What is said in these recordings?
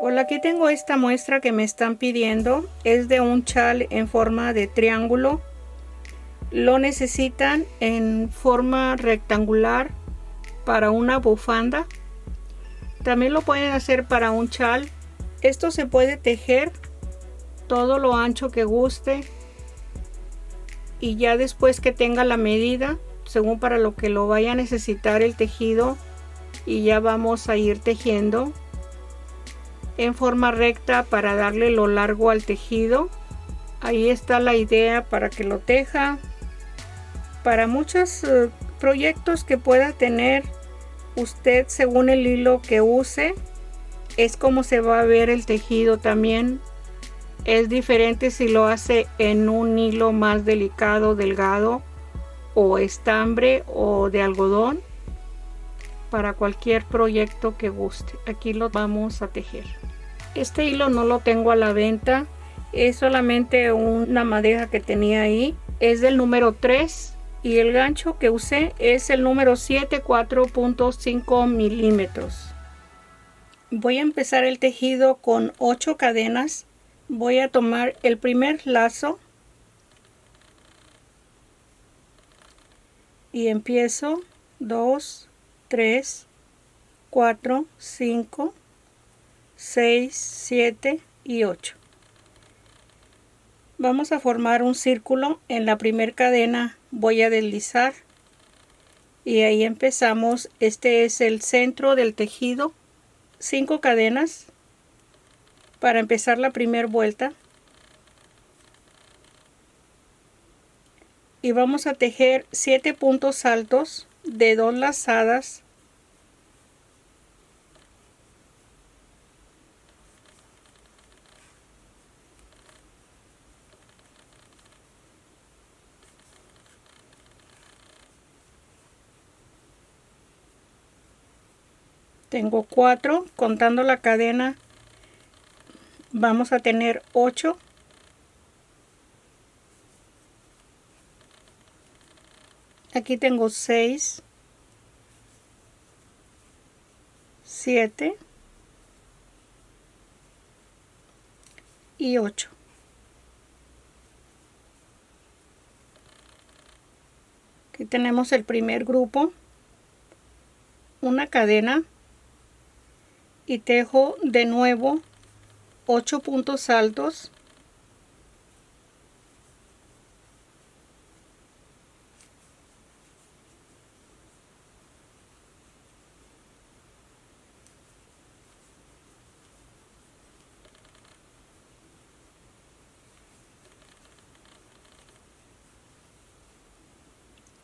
Hola, aquí tengo esta muestra que me están pidiendo. Es de un chal en forma de triángulo. Lo necesitan en forma rectangular para una bufanda. También lo pueden hacer para un chal. Esto se puede tejer todo lo ancho que guste. Y ya después que tenga la medida, según para lo que lo vaya a necesitar el tejido, y ya vamos a ir tejiendo en forma recta para darle lo largo al tejido. Ahí está la idea para que lo teja. Para muchos proyectos que pueda tener usted, según el hilo que use, es como se va a ver el tejido. También es diferente si lo hace en un hilo más delicado, delgado, o estambre o de algodón. Para cualquier proyecto que guste, aquí lo vamos a tejer. Este hilo no lo tengo a la venta, es solamente una madeja que tenía ahí. Es del número 3 y el gancho que usé es el número 7, 4.5 milímetros. Voy a empezar el tejido con 8 cadenas. Voy a tomar el primer lazo y empiezo 2, 3, 4, 5, 6, 7 y 8. Vamos a formar un círculo. En la primera cadena voy a deslizar y ahí empezamos. Este es el centro del tejido. 5 cadenas para empezar la primera vuelta, y vamos a tejer 7 puntos altos de 2 lazadas. Tengo 4, contando la cadena vamos a tener 8. Aquí tengo 6, 7 y 8. Aquí tenemos el primer grupo, una cadena, y tejo de nuevo 8 puntos altos.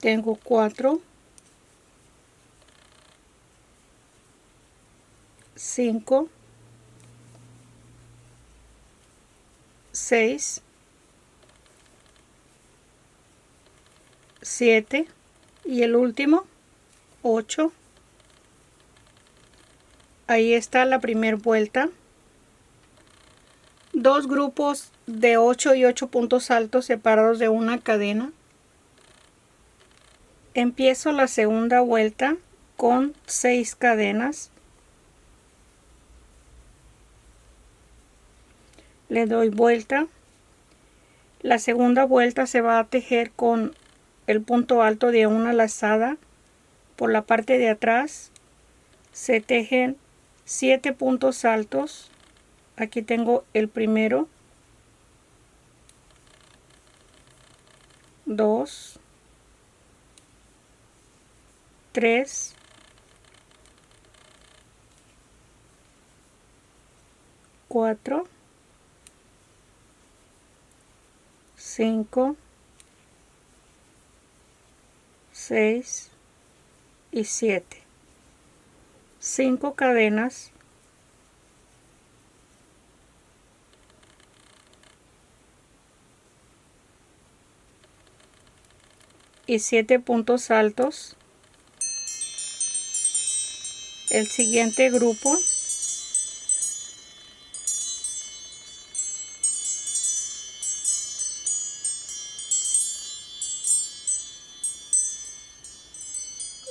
Tengo 4, 5, 6, 7 y el último 8. Ahí está la primera vuelta. Dos grupos de 8 y 8 puntos altos separados de una cadena. Empiezo la segunda vuelta con 6 cadenas. Le doy vuelta. La segunda vuelta se va a tejer con el punto alto de una lazada. Por la parte de atrás se tejen 7 puntos altos. Aquí tengo el primero, 2, 3, 4, 5, 6 y 7. 5 cadenas. Y 7 puntos altos. El siguiente grupo,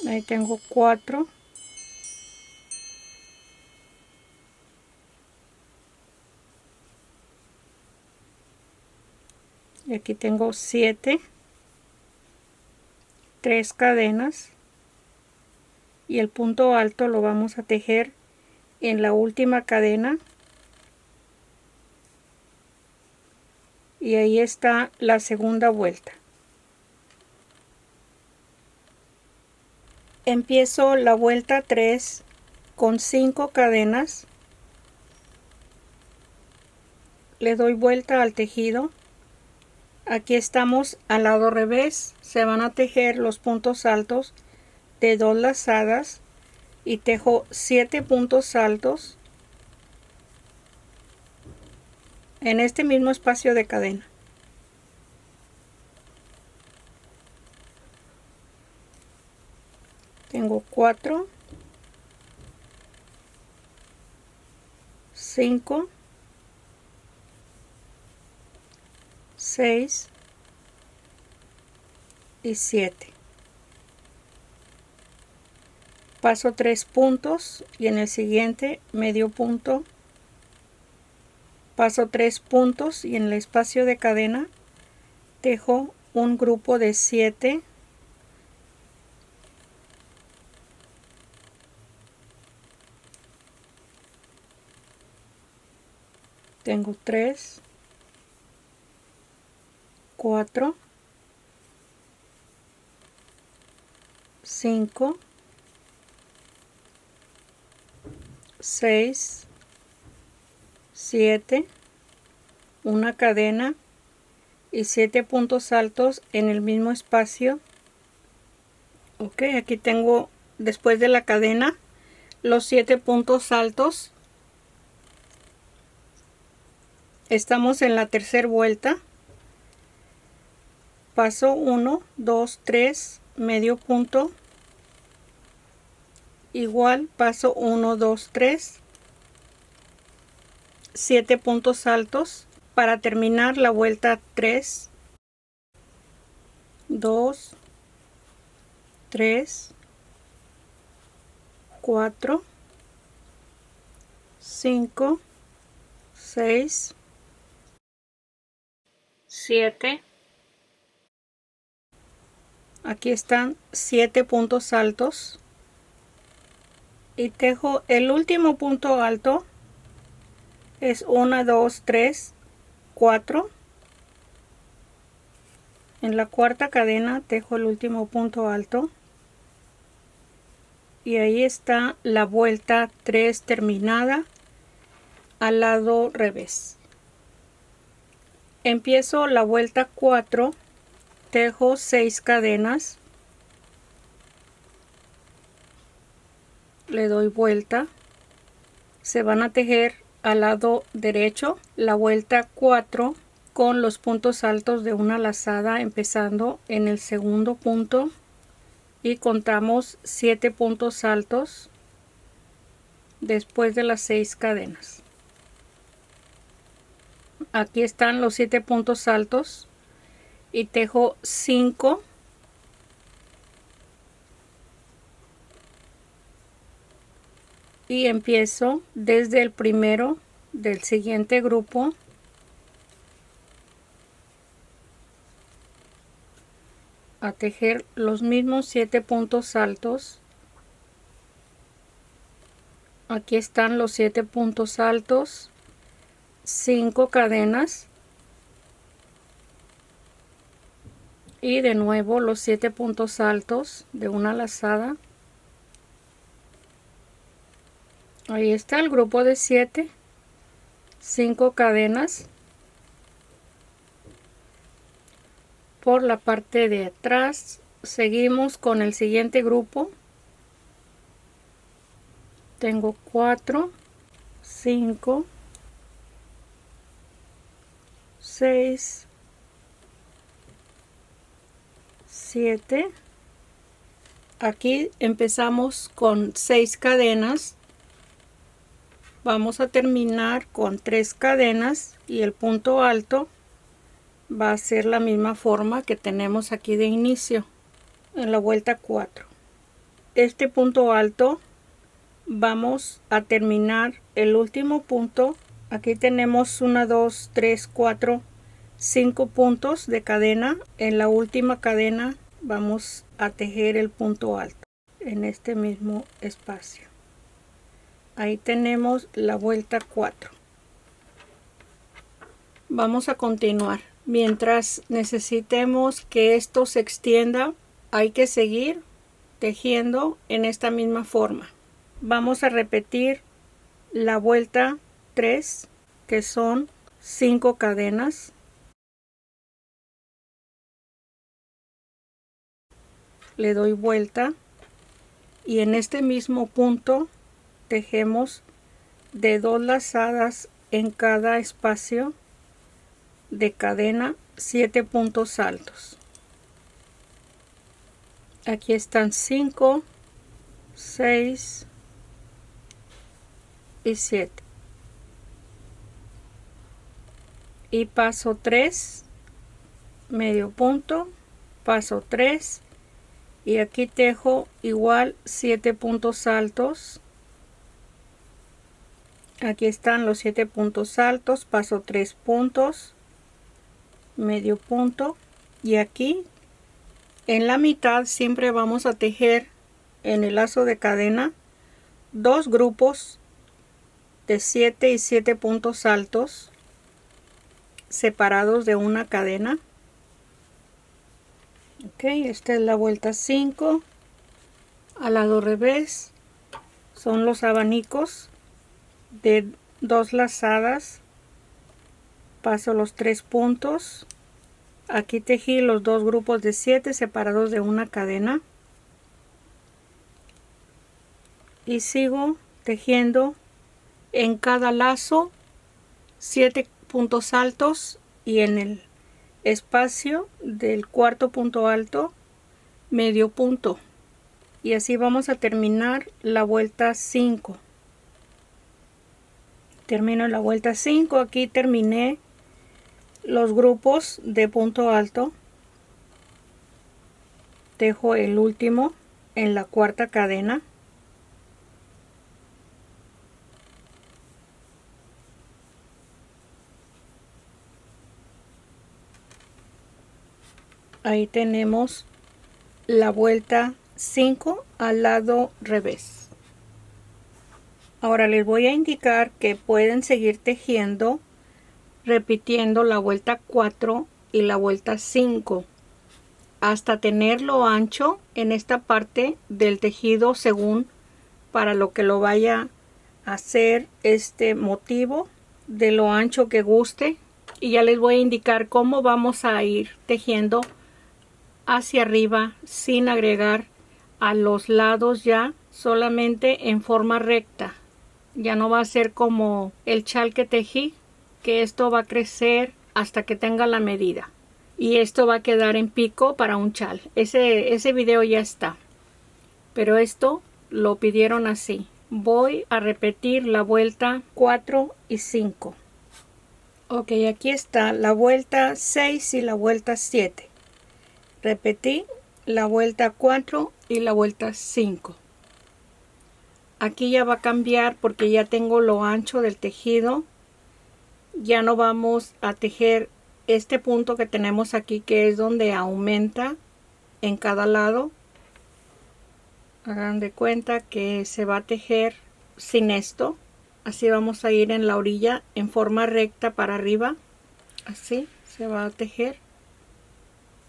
ahí tengo 4, y aquí tengo 7, 3 cadenas, y el punto alto lo vamos a tejer en la última cadena, y ahí está la segunda vuelta. Empiezo la vuelta 3 con 5 cadenas, le doy vuelta al tejido. Aquí estamos al lado revés, se van a tejer los puntos altos de 2 lazadas y tejo 7 puntos altos en este mismo espacio de cadena. Tengo 4, 5, 6 y 7. Paso 3 puntos y en el siguiente medio punto. Paso 3 puntos y en el espacio de cadena tejo un grupo de 7. Tengo 3, 4, 5, 6, 7, una cadena y 7 puntos altos en el mismo espacio. Ok, aquí tengo después de la cadena los 7 puntos altos. Estamos en la tercera vuelta. Paso 1, 2, 3, medio punto. Igual paso 1, 2, 3, 7 puntos altos para terminar la vuelta 3, 2, 3, 4, 5, 6, 7. Aquí están 7 puntos altos y tejo el último punto alto. Es 1, 2, 3, 4. En la cuarta cadena tejo el último punto alto y ahí está la vuelta 3 terminada al lado revés. Empiezo la vuelta 4, tejo 6 cadenas, le doy vuelta, se van a tejer al lado derecho la vuelta 4 con los puntos altos de una lazada empezando en el segundo punto y contamos 7 puntos altos después de las 6 cadenas. Aquí están los 7 puntos altos y tejo 5 y empiezo desde el primero del siguiente grupo a tejer los mismos 7 puntos altos. Aquí están los 7 puntos altos, 5 cadenas y de nuevo los 7 puntos altos de una lazada. Ahí está el grupo de 7, 5 cadenas. Por la parte de atrás seguimos con el siguiente grupo. Tengo 4, 5, 6, 7. Aquí empezamos con 6 cadenas. Vamos a terminar con 3 cadenas y el punto alto va a ser la misma forma que tenemos aquí de inicio en la vuelta 4. Este punto alto vamos a terminar el último punto. Aquí tenemos 1, 2, 3, 4, 5 puntos de cadena. En la última cadena vamos a tejer el punto alto en este mismo espacio. Ahí tenemos la vuelta 4. Vamos a continuar. Mientras necesitemos que esto se extienda, hay que seguir tejiendo en esta misma forma. Vamos a repetir la vuelta 3, que son 5 cadenas. Le doy vuelta y en este mismo punto tejemos de 2 lazadas en cada espacio de cadena, 7 puntos altos. Aquí están 5, 6 y 7. Y paso 3, medio punto, paso 3 y aquí tejo igual 7 puntos altos. Aquí están los 7 puntos altos, paso 3 puntos, medio punto, y aquí en la mitad siempre vamos a tejer en el lazo de cadena 2 grupos de 7 y 7 puntos altos separados de una cadena. Ok, esta es la vuelta 5. Al lado revés son los abanicos de 2 lazadas, paso los 3 puntos. Aquí tejí los 2 grupos de 7 separados de una cadena y sigo tejiendo en cada lazo 7 puntos altos y en el espacio del cuarto punto alto medio punto, y así vamos a terminar la vuelta 5. Termino la vuelta 5. Aquí terminé los grupos de punto alto. Tejo el último en la cuarta cadena. Ahí tenemos la vuelta 5 al lado revés. Ahora les voy a indicar que pueden seguir tejiendo repitiendo la vuelta 4 y la vuelta 5 hasta tener lo ancho en esta parte del tejido según para lo que lo vaya a hacer este motivo, de lo ancho que guste, y ya les voy a indicar cómo vamos a ir tejiendo hacia arriba sin agregar a los lados, ya solamente en forma recta. Ya no va a ser como el chal que tejí, que esto va a crecer hasta que tenga la medida y esto va a quedar en pico para un chal. Ese video ya está, pero esto lo pidieron así. Voy a repetir la vuelta 4 y 5. Ok, aquí está la vuelta 6 y la vuelta 7. Repetí la vuelta 4 y la vuelta 5. Aquí ya va a cambiar porque ya tengo lo ancho del tejido. Ya no vamos a tejer este punto que tenemos aquí, que es donde aumenta en cada lado. Hagan de cuenta que se va a tejer sin esto. Así vamos a ir en la orilla en forma recta para arriba. Así se va a tejer.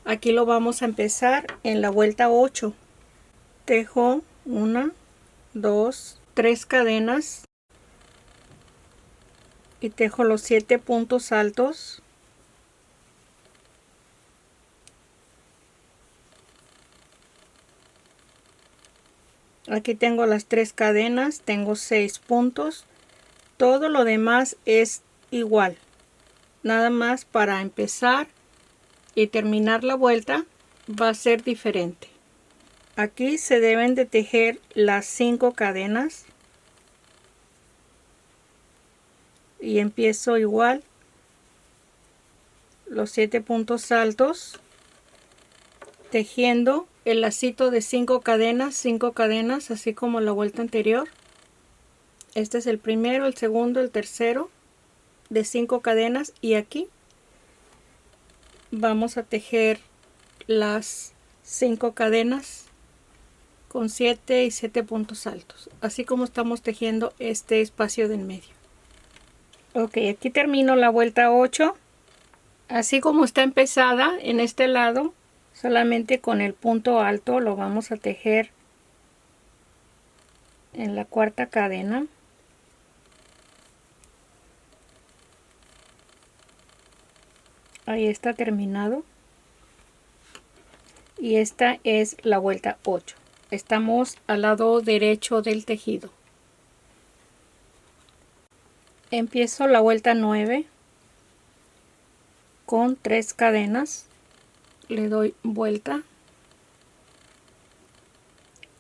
Aquí lo vamos a empezar en la vuelta 8. Tejo 1, 2, 3 cadenas y tejo los 7 puntos altos. Aquí tengo las 3 cadenas, tengo 6 puntos. Todo lo demás es igual. Nada más para empezar y terminar la vuelta va a ser diferente. Aquí se deben de tejer las 5 cadenas y empiezo igual los 7 puntos altos tejiendo el lacito de 5 cadenas, así como la vuelta anterior. Este es el primero, el segundo, el tercero de 5 cadenas, y aquí vamos a tejer las 5 cadenas con 7 y 7 puntos altos, así como estamos tejiendo este espacio del medio. Ok, aquí termino la vuelta 8, así como está empezada en este lado, solamente con el punto alto lo vamos a tejer en la cuarta cadena. Ahí está terminado. Y esta es la vuelta 8. Estamos al lado derecho del tejido. Empiezo la vuelta 9 con 3 cadenas. Le doy vuelta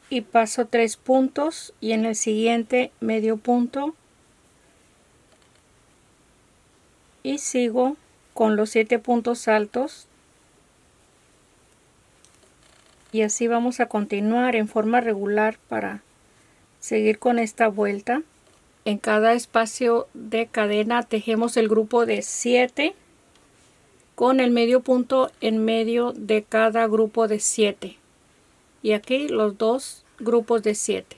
y paso 3 puntos, y en el siguiente medio punto, y sigo con los 7 puntos altos, y así vamos a continuar en forma regular para seguir con esta vuelta. En cada espacio de cadena tejemos el grupo de 7 con el medio punto en medio de cada grupo de 7, y aquí los dos grupos de 7.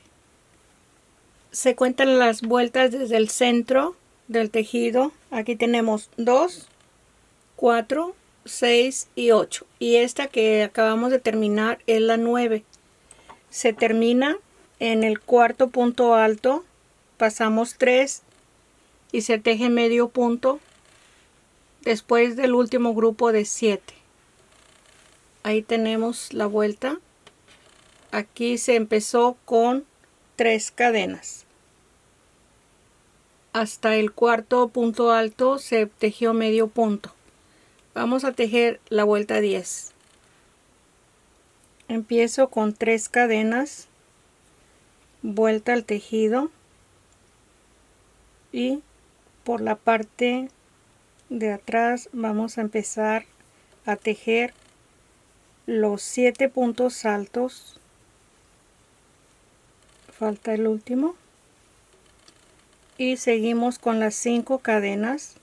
Se cuentan las vueltas desde el centro del tejido. Aquí tenemos 2, 4, 6 y 8, y esta que acabamos de terminar es la 9. Se termina en el cuarto punto alto, pasamos 3 y se teje medio punto después del último grupo de 7. Ahí tenemos la vuelta. Aquí se empezó con 3 cadenas. Hasta el cuarto punto alto se tejió medio punto. Vamos a tejer la vuelta 10. Empiezo con 3 cadenas, vuelta al tejido, y por la parte de atrás vamos a empezar a tejer los 7 puntos altos. Falta el último, y seguimos con las 5 cadenas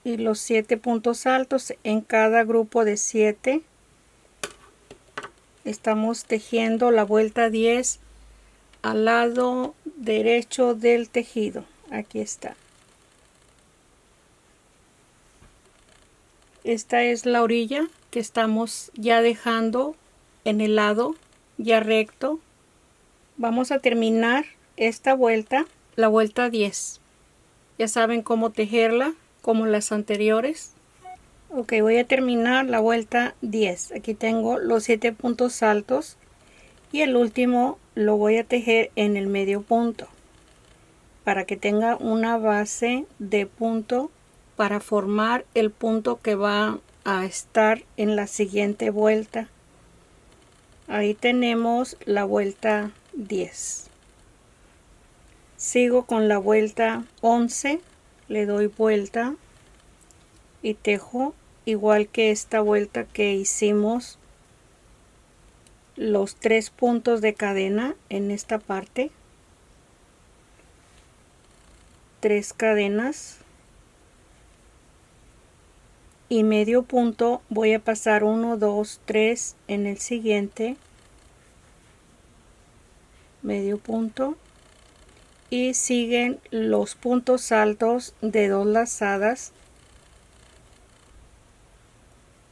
y los 7 puntos altos en cada grupo de 7. Estamos tejiendo la vuelta 10 al lado derecho del tejido. Aquí está. Esta es la orilla que estamos ya dejando en el lado ya recto. Vamos a terminar esta vuelta, la vuelta 10. Ya saben cómo tejerla, como las anteriores. Ok, voy a terminar la vuelta 10. Aquí tengo los 7 puntos altos, y el último lo voy a tejer en el medio punto para que tenga una base de punto para formar el punto que va a estar en la siguiente vuelta. Ahí tenemos la vuelta 10. Sigo con la vuelta 11, le doy vuelta y tejo igual que esta vuelta que hicimos los 3 puntos de cadena en esta parte. 3 cadenas y medio punto. Voy a pasar 1, 2, 3 en el siguiente medio punto, y siguen los puntos altos de 2 lazadas.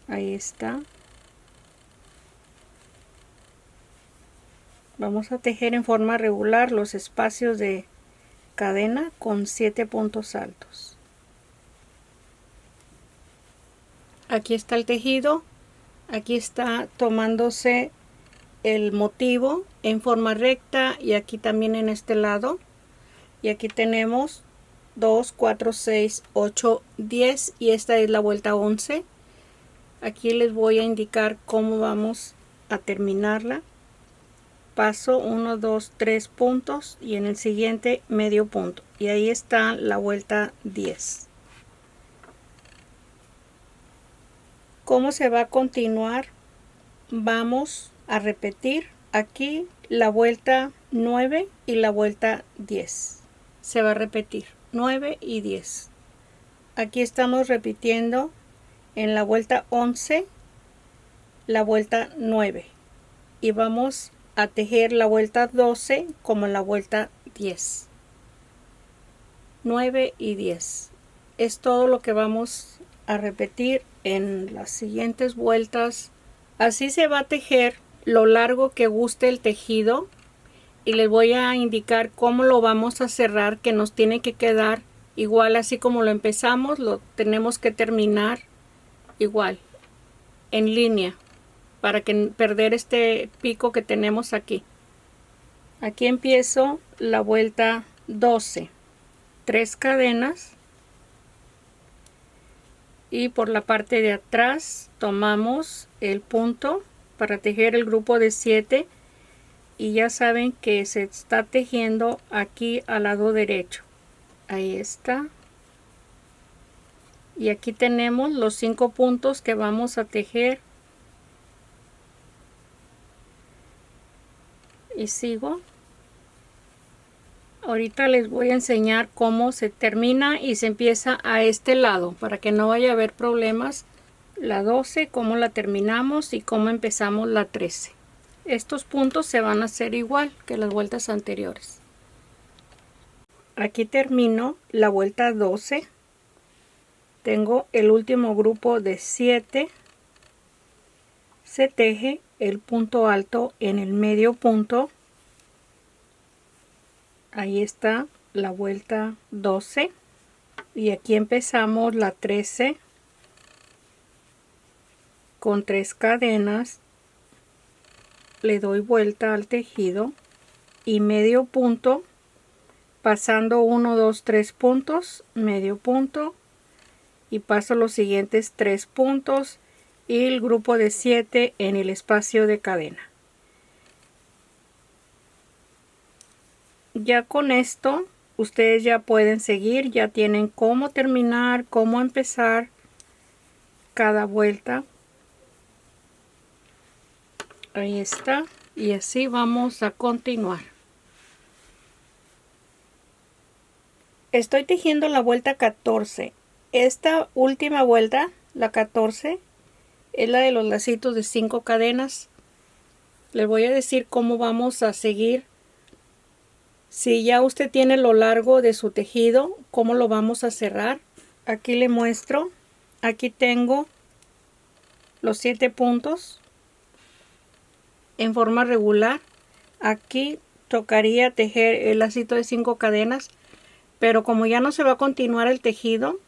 Ahí está. Vamos a tejer en forma regular los espacios de cadena con 7 puntos altos. Aquí está el tejido. Aquí está tomándose el motivo en forma recta, y aquí también en este lado. Y aquí tenemos 2, 4, 6, 8, 10, y esta es la vuelta 11. Aquí les voy a indicar cómo vamos a terminarla. Paso 1, 2, 3 puntos, y en el siguiente medio punto, y ahí está la vuelta 10. ¿Cómo se va a continuar? Vamos a repetir aquí la vuelta 9 y la vuelta 10. Se va a repetir 9 y 10. Aquí estamos repitiendo en la vuelta 11 la vuelta 9 y vamos a tejer la vuelta 12 como en la vuelta 10. 9 y 10. Es todo lo que vamos a repetir en las siguientes vueltas. Así se va a tejer lo largo que guste el tejido y les voy a indicar cómo lo vamos a cerrar, que nos tiene que quedar igual así como lo empezamos, lo tenemos que terminar igual en línea para que perder este pico que tenemos aquí. Aquí empiezo la vuelta 12, 3 cadenas y por la parte de atrás tomamos el punto para tejer el grupo de 7 y ya saben que se está tejiendo aquí al lado derecho. Ahí está. Y aquí tenemos los 5 puntos que vamos a tejer. Y sigo. Ahorita les voy a enseñar cómo se termina y se empieza a este lado para que no vaya a haber problemas. La 12, cómo la terminamos y cómo empezamos la 13. Estos puntos se van a hacer igual que las vueltas anteriores. Aquí termino la vuelta 12. Tengo el último grupo de 7. Se teje el punto alto en el medio punto. Ahí está la vuelta 12. Y aquí empezamos la 13 con 3 cadenas. Le doy vuelta al tejido y medio punto, pasando 1, 2, 3 puntos, medio punto, y paso los siguientes 3 puntos y el grupo de 7 en el espacio de cadena. Ya con esto ustedes ya pueden seguir, ya tienen cómo terminar, cómo empezar cada vuelta. Ahí está, y así vamos a continuar. Estoy tejiendo la vuelta 14. Esta última vuelta, la 14, es la de los lacitos de 5 cadenas. Les voy a decir cómo vamos a seguir. Si ya usted tiene lo largo de su tejido, cómo lo vamos a cerrar. Aquí le muestro. Aquí tengo los 7 puntos en forma regular. Aquí tocaría tejer el lacito de 5 cadenas, pero como ya no se va a continuar el tejido,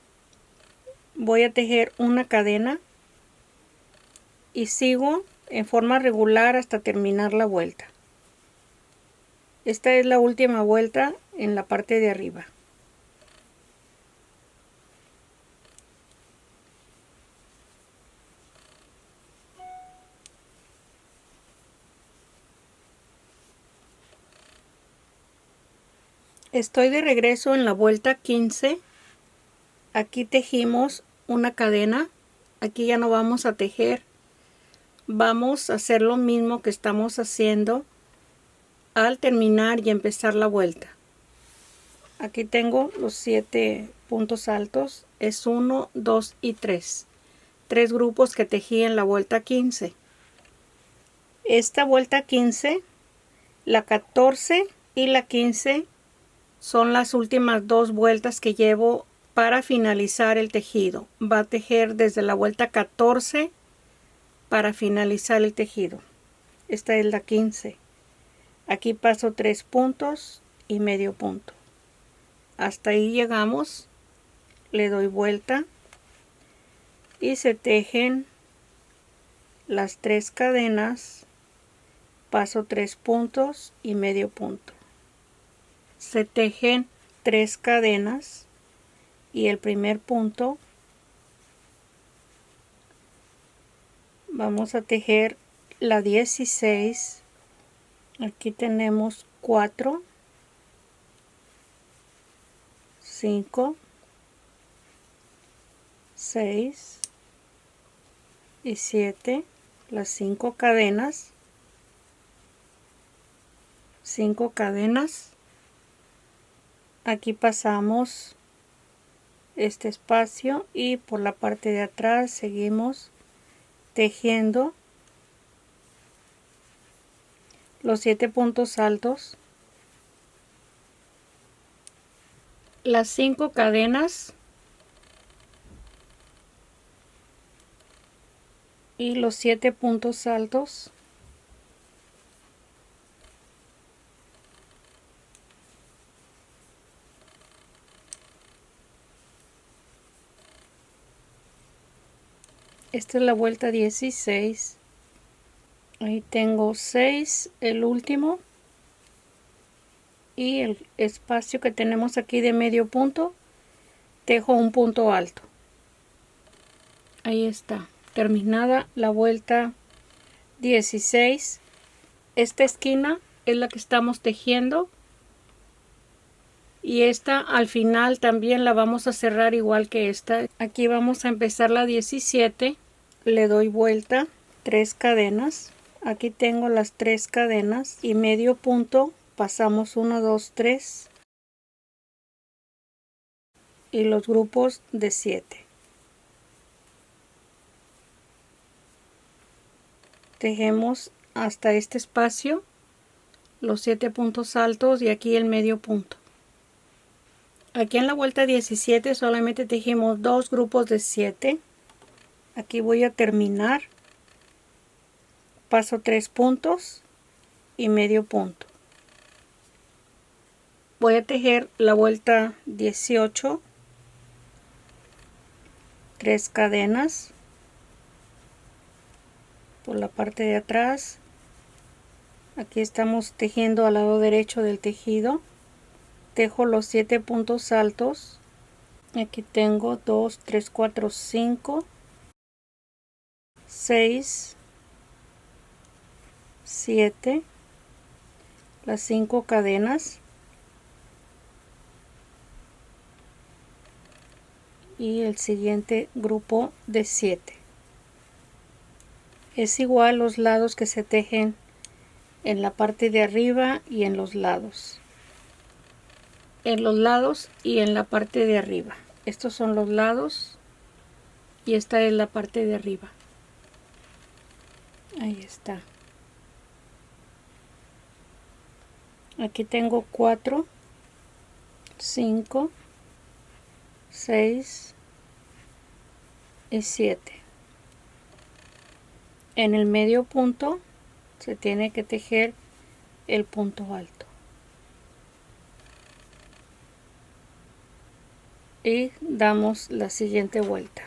voy a tejer una cadena y sigo en forma regular hasta terminar la vuelta. Esta es la última vuelta en la parte de arriba. Estoy de regreso en la vuelta 15. Aquí tejimos una cadena. Aquí ya no vamos a tejer. Vamos a hacer lo mismo que estamos haciendo al terminar y empezar la vuelta. Aquí tengo los 7 puntos altos. Es 1, 2 y 3. 3 grupos que tejí en la vuelta 15. Esta vuelta 15, la 14 y la 15 son las últimas 2 vueltas que llevo para finalizar el tejido. Va a tejer desde la vuelta 14 para finalizar el tejido. Esta es la 15. Aquí paso 3 puntos y medio punto. Hasta ahí llegamos. Le doy vuelta y se tejen las 3 cadenas. Paso 3 puntos y medio punto. Se tejen 3 cadenas y el primer punto vamos a tejer la 16. Aquí tenemos 4, 5, 6 y 7, las 5 cadenas, 5 cadenas. Aquí pasamos este espacio y por la parte de atrás seguimos tejiendo los 7 puntos altos, las 5 cadenas y los 7 puntos altos. Esta es la vuelta 16. Ahí tengo 6, el último, y el espacio que tenemos aquí de medio punto, tejo un punto alto. Ahí está, terminada la vuelta 16. Esta esquina es la que estamos tejiendo y esta al final también la vamos a cerrar igual que esta. Aquí vamos a empezar la 17. Le doy vuelta, 3 cadenas. Aquí tengo las 3 cadenas y medio punto, pasamos 1, 2, 3 y los grupos de 7. Tejemos hasta este espacio los 7 puntos altos y aquí el medio punto. Aquí en la vuelta 17 solamente tejimos 2 grupos de 7. Aquí voy a terminar, paso 3 puntos y medio punto. Voy a tejer la vuelta 18, 3 cadenas por la parte de atrás. Aquí estamos tejiendo al lado derecho del tejido. Tejo los 7 puntos altos. Aquí tengo 2, 3, 4, 5, 6, 7, las 5 cadenas y el siguiente grupo de 7. Es igual los lados que se tejen en la parte de arriba y en los lados. En los lados y en la parte de arriba. Estos son los lados y esta es la parte de arriba. Ahí está. Aquí tengo 4, 5, 6 y 7. En el medio punto se tiene que tejer el punto alto. Y damos la siguiente vuelta.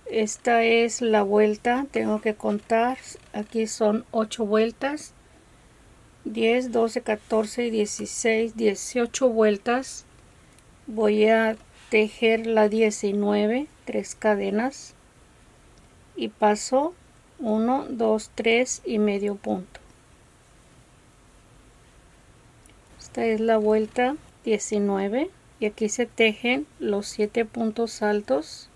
Esta es la vuelta, tengo que contar, aquí son 8 vueltas, 10, 12, 14, 16, 18 vueltas. Voy a tejer la 19, 3 cadenas y paso 1, 2, 3 y medio punto. Esta es la vuelta 19 y aquí se tejen los 7 puntos altos.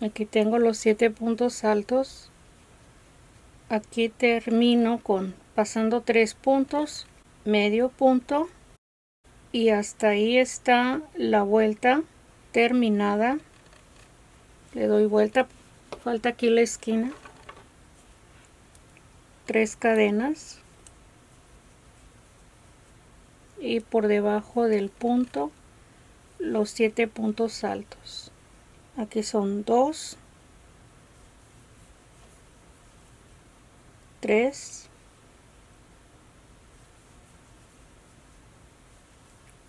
Aquí tengo los 7 puntos altos. Aquí termino con pasando 3 puntos, medio punto y hasta ahí está la vuelta terminada. Le doy vuelta, falta aquí la esquina, 3 cadenas y por debajo del punto los 7 puntos altos. Aquí son 2, 3,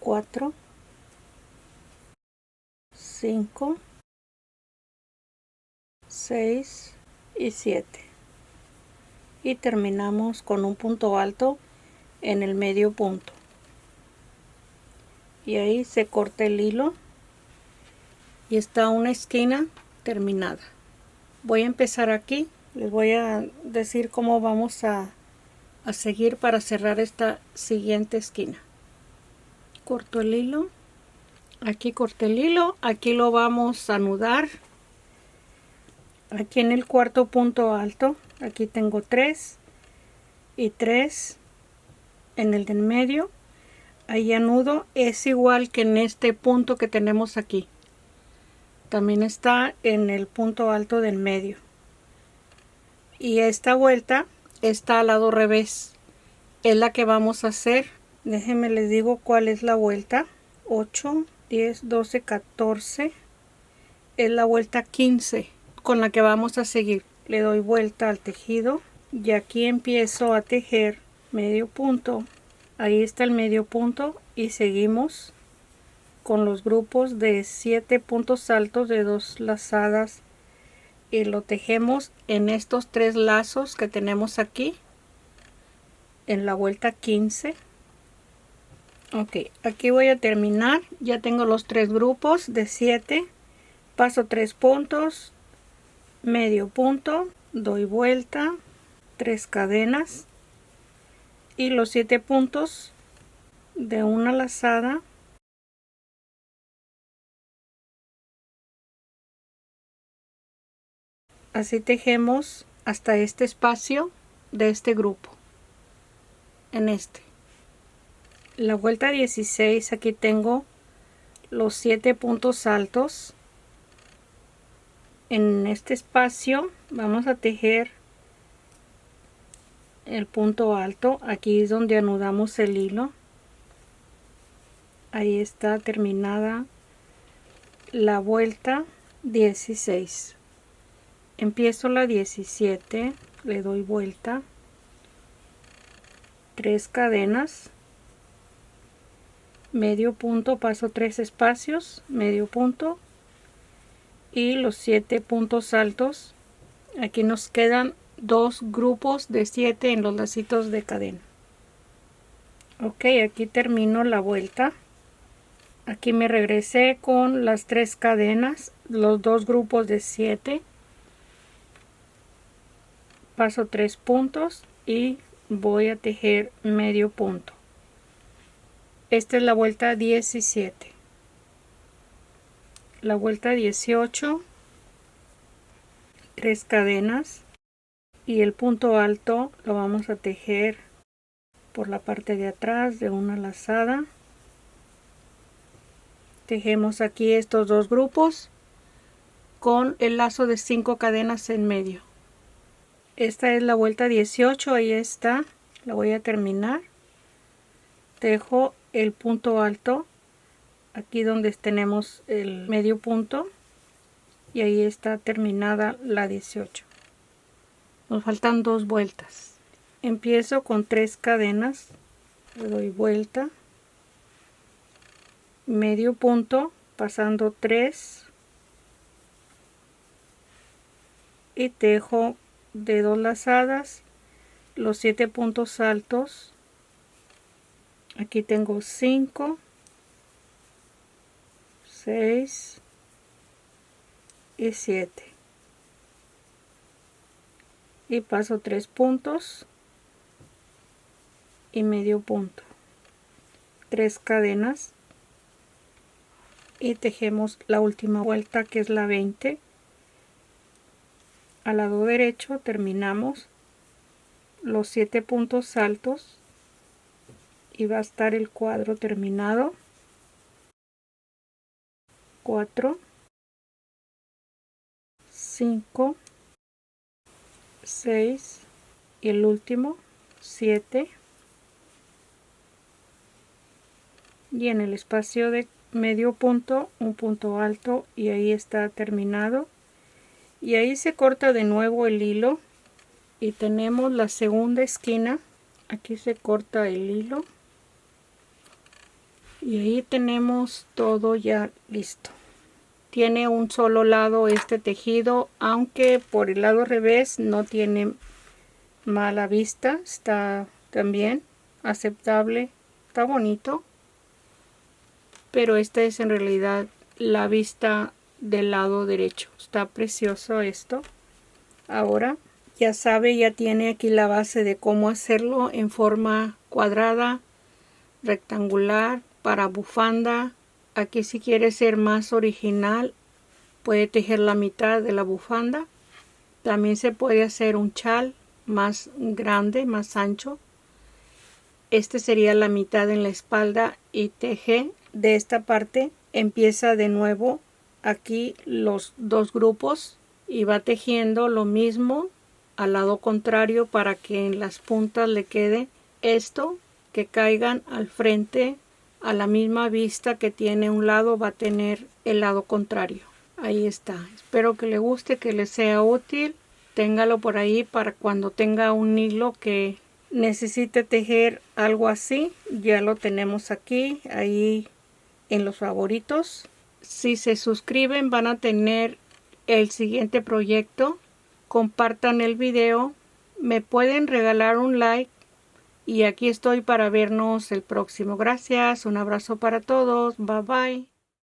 4, 5, 6 y 7. Y terminamos con un punto alto en el medio punto. Y ahí se corta el hilo y está una esquina terminada. Voy a empezar aquí, les voy a decir cómo vamos a seguir para cerrar esta siguiente esquina. Corto el hilo, aquí corté el hilo, aquí lo vamos a anudar. Aquí en el cuarto punto alto, aquí tengo 3 y 3 en el del medio. ahí anudo. Es igual que en este punto que tenemos aquí, también está en el punto alto del medio. Y esta vuelta está al lado revés, es la que vamos a hacer. Déjenme les digo cuál es la vuelta. 8, 10, 12, 14 es la vuelta 15 con la que vamos a seguir. Le doy vuelta al tejido y aquí empiezo a tejer medio punto. Ahí está el medio punto y seguimos con los grupos de 7 puntos altos de 2 lazadas y lo tejemos en estos 3 lazos que tenemos aquí en la vuelta 15. Ok, aquí voy a terminar. Ya tengo los 3 grupos de 7. Paso 3 puntos, medio punto, doy vuelta, 3 cadenas y los 7 puntos de una lazada. Así tejemos hasta este espacio de este grupo. En este. La vuelta 16, aquí tengo los 7 puntos altos. En este espacio vamos a tejer el punto alto. Aquí es donde anudamos el hilo. Ahí está terminada la vuelta 16. Empiezo la 17, le doy vuelta, 3 cadenas, medio punto, paso 3 espacios, medio punto y los 7 puntos altos. Aquí nos quedan 2 grupos de 7 en los lacitos de cadena. Ok, aquí termino la vuelta. Aquí me regresé con las 3 cadenas, los 2 grupos de 7. Paso 3 puntos y voy a tejer medio punto. Esta es la vuelta 17. La vuelta 18, 3 cadenas y el punto alto lo vamos a tejer por la parte de atrás de una lazada. Tejemos aquí estos 2 grupos con el lazo de 5 cadenas en medio. Esta es la vuelta 18, ahí está, la voy a terminar. Tejo el punto alto aquí donde tenemos el medio punto y ahí está terminada la 18. Nos faltan 2 vueltas. Empiezo con 3 cadenas, le doy vuelta, medio punto, pasando 3 y tejo de 2 lazadas los 7 puntos altos. Aquí tengo 5, 6 y 7 y paso 3 puntos y medio punto, 3 cadenas y tejemos la última vuelta que es la 20. Al lado derecho terminamos los 7 puntos altos y va a estar el cuadro terminado. 4, 5, 6 y el último 7 y en el espacio de medio punto un punto alto y ahí está terminado. Y ahí se corta de nuevo el hilo y tenemos la segunda esquina. Aquí se corta el hilo y ahí tenemos todo ya listo. Tiene un solo lado este tejido, aunque por el lado revés no tiene mala vista, está también aceptable, está bonito, pero esta es en realidad la vista del lado derecho. Está precioso esto. Ahora ya sabe, ya tiene aquí la base de cómo hacerlo en forma cuadrada, rectangular, para bufanda. Aquí si quiere ser más original puede tejer la mitad de la bufanda. También se puede hacer un chal más grande, más ancho, Este sería la mitad en la espalda y teje de esta parte. Empieza de nuevo aquí los dos grupos y va tejiendo lo mismo al lado contrario para que en las puntas le quede esto, que caigan al frente a la misma vista que tiene un lado, va a tener el lado contrario. Ahí está. Espero que le guste, que le sea útil. Téngalo por ahí para cuando tenga un hilo que necesite tejer algo así. Ya lo tenemos aquí, ahí en los favoritos. Si se suscriben van a tener el siguiente proyecto. Compartan el video. Me pueden regalar un like. Y aquí estoy para vernos el próximo. Gracias. Un abrazo para todos. Bye bye.